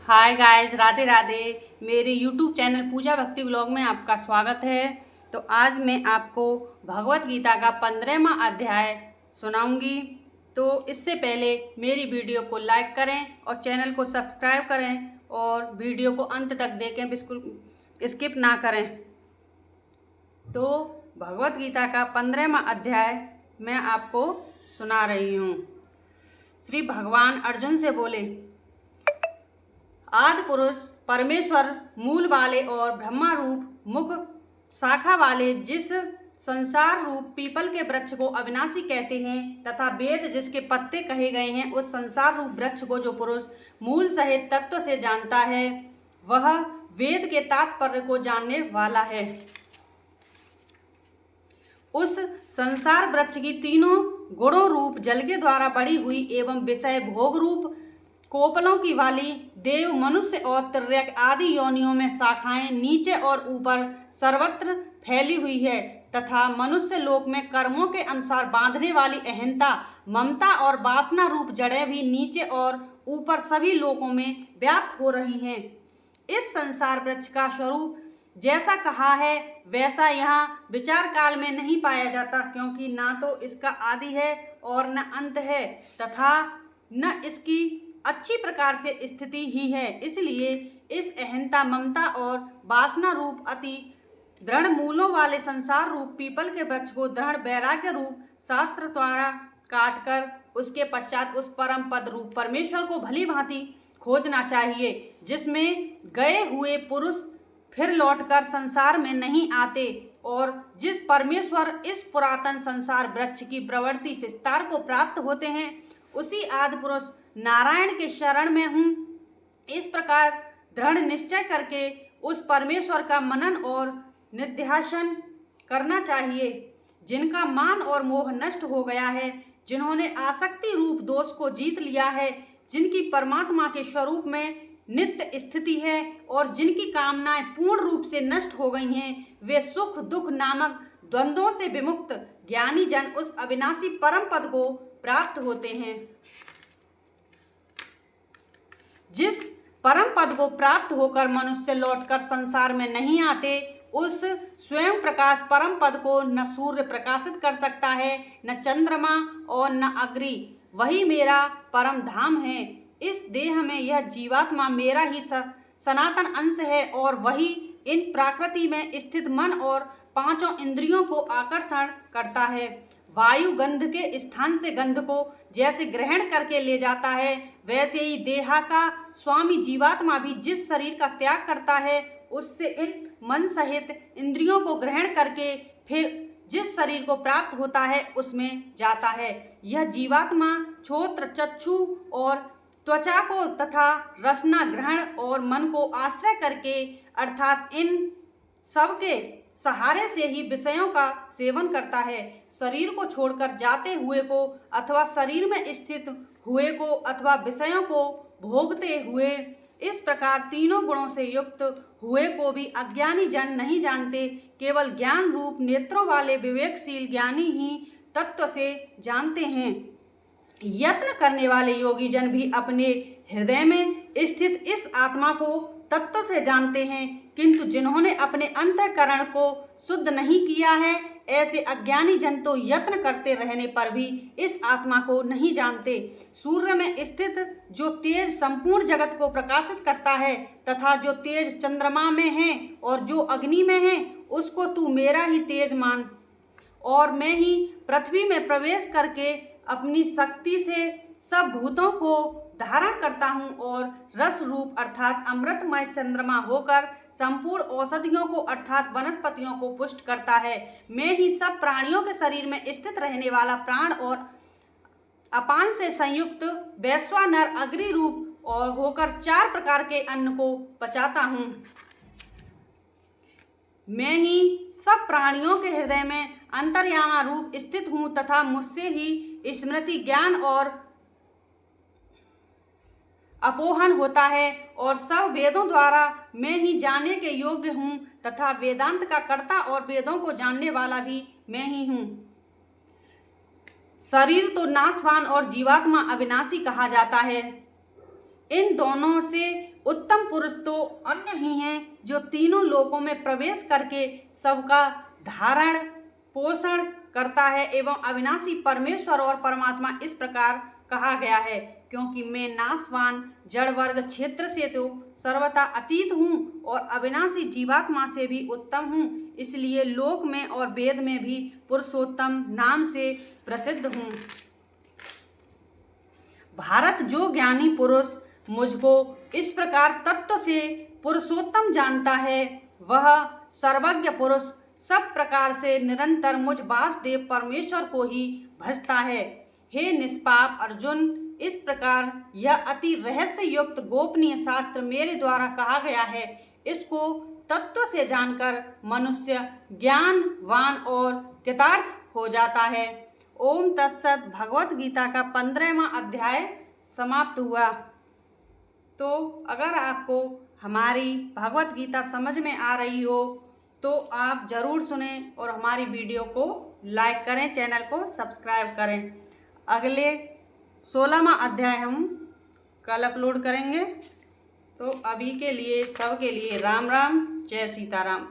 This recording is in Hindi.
Hi guys, Radhe Radhe. मेरे यूट्यूब चैनल पूजा भक्ति ब्लॉग में आपका स्वागत है। तो आज मैं आपको भगवत गीता का 15वां अध्याय सुनाऊंगी। तो इससे पहले मेरी वीडियो को लाइक करें और चैनल को सब्सक्राइब करें और वीडियो को अंत तक देखें, बिल्कुल स्किप ना करें। तो भगवत गीता का 15वां अध्याय मैं आपको सुना रही हूँ। श्री भगवान अर्जुन से बोले, आदि पुरुष परमेश्वर मूल वाले और ब्रह्मा रूप मुख शाखा वाले जिस संसार रूप पीपल के वृक्ष को अविनाशी कहते हैं तथा वेद जिसके पत्ते कहे गए हैं, उस संसार रूप वृक्ष को जो पुरुष मूल सहित तत्व से जानता है वह वेद के तात्पर्य को जानने वाला है। उस संसार वृक्ष की तीनों गुणों रूप जल के द्वारा बढ़ी हुई एवं विषय भोग रूप कोपलों की वाली देव मनुष्य और तिर्यक आदि योनियों में शाखाएं नीचे और ऊपर सर्वत्र फैली हुई है तथा मनुष्य लोक में कर्मों के अनुसार बांधने वाली अहंता ममता और वासना रूप जड़ें भी नीचे और ऊपर सभी लोकों में व्याप्त हो रही हैं। इस संसार वृक्ष का स्वरूप जैसा कहा है वैसा यहाँ विचार काल में नहीं पाया जाता, क्योंकि ना तो इसका आदि है और न अंत है तथा न इसकी अच्छी प्रकार से स्थिति ही है। इसलिए इस अहंता ममता और वासना रूप अति दृढ़ मूलों वाले संसार रूप पीपल के वृक्ष को दृढ़ वैराग्य रूप शास्त्र द्वारा काटकर उसके पश्चात उस परम पद रूप परमेश्वर को भली भांति खोजना चाहिए, जिसमें गए हुए पुरुष फिर लौटकर संसार में नहीं आते और जिस परमेश्वर इस पुरातन संसार वृक्ष की प्रवृत्ति विस्तार को प्राप्त होते हैं, उसी आदि पुरुष नारायण के शरण में हूँ। इस प्रकार दृढ़ निश्चय करके उस परमेश्वर का मनन और निध्यासन करना चाहिए, जिनका मान और मोह नष्ट हो गया है, जिन्होंने आसक्ति रूप दोष को जीत लिया है, जिनकी परमात्मा के स्वरूप में नित्य स्थिति है और जिनकी कामनाएं पूर्ण रूप से नष्ट हो गई हैं, वे सुख दुख नामक द्वंद्वों से विमुक्त ज्ञानी जन उस अविनाशी परम पद को प्राप्त होते हैं। जिस परम पद को प्राप्त होकर मनुष्य लौटकर संसार में नहीं आते, उस स्वयं प्रकाश परम पद को न सूर्य प्रकाशित कर सकता है, न चंद्रमा और न अग्नि। वही मेरा परम धाम है। इस देह में यह जीवात्मा मेरा ही सनातन अंश है और वही इन प्रकृति में स्थित मन और पांचों इंद्रियों को आकर्षण करता है। वायु गंध के स्थान से गंध को जैसे ग्रहण करके ले जाता है, वैसे ही देहा का स्वामी जीवात्मा भी जिस शरीर का त्याग करता है, उससे इन मन सहित इंद्रियों को ग्रहण करके फिर जिस शरीर को प्राप्त होता है उसमें जाता है। यह जीवात्मा श्रोत्र चक्षु और त्वचा को तथा रसना ग्रहण और मन को आश्रय करके अर्थात इन सबके सहारे से ही विषयों का सेवन करता है। शरीर को छोड़कर जाते हुए को अथवा शरीर में स्थित हुए को अथवा विषयों को भोगते हुए, इस प्रकार तीनों गुणों से युक्त हुए को भी अज्ञानी जन नहीं जानते। केवल ज्ञान रूप नेत्रों वाले विवेकशील ज्ञानी ही तत्व से जानते हैं। यत्न करने वाले योगी जन भी अपने हृदय में स्थित इस आत्मा को तत्व से जानते हैं, किंतु जिन्होंने अपने अंतःकरण को शुद्ध नहीं किया है, ऐसे अज्ञानी जन तो यत्न करते रहने पर भी इस आत्मा को नहीं जानते। सूर्य में स्थित जो तेज संपूर्ण जगत को प्रकाशित करता है तथा जो तेज चंद्रमा में है और जो अग्नि में है, उसको तू मेरा ही तेज मान। और मैं ही पृथ्वी में प्रवेश करके अपनी शक्ति से सब भूतों को धारण करता हूँ और रस रूप अर्थात अमृतमय चंद्रमा होकर संपूर्ण औषधियों को अर्थात वनस्पतियों को पुष्ट करता है। मैं ही सब प्राणियों के शरीर में स्थित रहने वाला प्राण और अपान से संयुक्त वैश्वानर अग्नि रूप और होकर 4 प्रकार के अन्न को पचाता हूँ। मैं ही सब प्राणियों के हृदय में अंतर्यामा रूप स्थित हूँ तथा मुझसे ही स्मृति ज्ञान और अपोहन होता है और सब वेदों द्वारा मैं ही जाने के योग्य हूँ तथा वेदांत का कर्ता और वेदों को जानने वाला भी मैं ही हूँ। शरीर तो नाशवान और जीवात्मा अविनाशी कहा जाता है। इन दोनों से उत्तम पुरुष तो अन्य ही हैं जो तीनों लोकों में प्रवेश करके सबका धारण पोषण करता है एवं अविनाशी परमेश्वर और परमात्मा इस प्रकार कहा गया है, क्योंकि मैं नाशवान जड़ वर्ग क्षेत्र से तो सर्वथा अतीत हूँ और अविनाशी जीवात्मा से भी उत्तम हूँ, इसलिए लोक में और वेद में भी पुरुषोत्तम नाम से प्रसिद्ध हूँ। भारत जो ज्ञानी पुरुष मुझको इस प्रकार तत्व से पुरुषोत्तम जानता है, वह सर्वज्ञ पुरुष सब प्रकार से निरंतर मुझ वासुदेव परमेश्वर को ही भजता है। हे निष्पाप अर्जुन, इस प्रकार यह अति रहस्य युक्त गोपनीय शास्त्र मेरे द्वारा कहा गया है। इसको तत्व से जानकर मनुष्य ज्ञानवान और कृतार्थ हो जाता है। ओम तत्सत। भगवत गीता का 15वां अध्याय समाप्त हुआ। तो अगर आपको हमारी भगवत गीता समझ में आ रही हो तो आप ज़रूर सुनें और हमारी वीडियो को लाइक करें, चैनल को सब्सक्राइब करें। अगले 16वां अध्याय हम कल अपलोड करेंगे। तो अभी के लिए सबके लिए राम राम, जय सीताराम।